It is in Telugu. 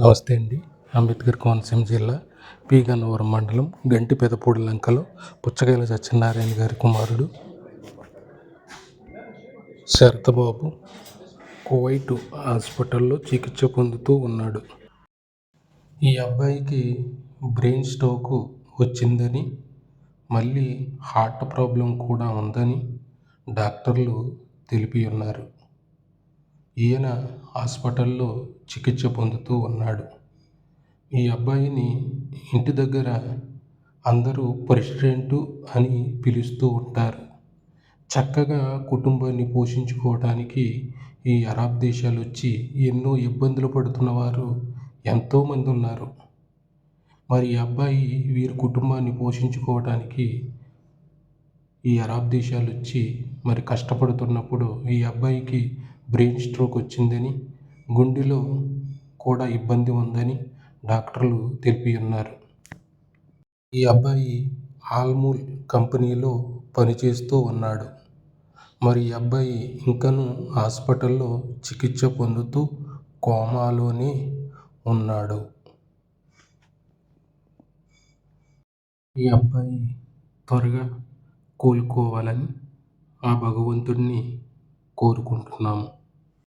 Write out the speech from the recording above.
నమస్తే అండి. అంబేద్కర్ కోనసీమ జిల్లా పి. గన్నవరం మండలం గంటి పెదపూడి లంకలో పుచ్చకాయల సత్యనారాయణ గారి కుమారుడు శరతబాబు కువైట్ హాస్పిటల్లో చికిత్స పొందుతూ ఉన్నాడు. ఈ అబ్బాయికి బ్రెయిన్ స్ట్రోక్ వచ్చిందని, మళ్ళీ హార్ట్ ప్రాబ్లం కూడా ఉందని డాక్టర్లు తెలిపి ఉన్నారు. ఈయన హాస్పిటల్లో చికిత్స పొందుతూ ఉన్నాడు. ఈ అబ్బాయిని ఇంటి దగ్గర అందరూ ప్రెసిడెంట్ అని పిలుస్తూ ఉంటారు. చక్కగా కుటుంబాన్ని పోషించుకోవడానికి ఈ అరబ్ దేశాలు వచ్చి ఎన్నో ఇబ్బందులు పడుతున్న వారు ఎంతోమంది ఉన్నారు. మరి ఈ అబ్బాయి వీరి కుటుంబాన్ని పోషించుకోవడానికి ఈ అరబ్ దేశాలు వచ్చి మరి కష్టపడుతున్నప్పుడు ఈ అబ్బాయికి బ్రెయిన్ స్ట్రోక్ వచ్చిందని, గుండెలో కూడా ఇబ్బంది ఉందని డాక్టర్లు తెలిపి ఉన్నారు. ఈ అబ్బాయి ఆల్మూల్ కంపెనీలో పనిచేస్తూ ఉన్నాడు. మరి ఈ అబ్బాయి ఇంకనూ హాస్పిటల్లో చికిత్స పొందుతూ కోమాలోనే ఉన్నాడు. ఈ అబ్బాయి త్వరగా కోలుకోవాలని ఆ భగవంతుడిని కోరుకుంటున్నాము.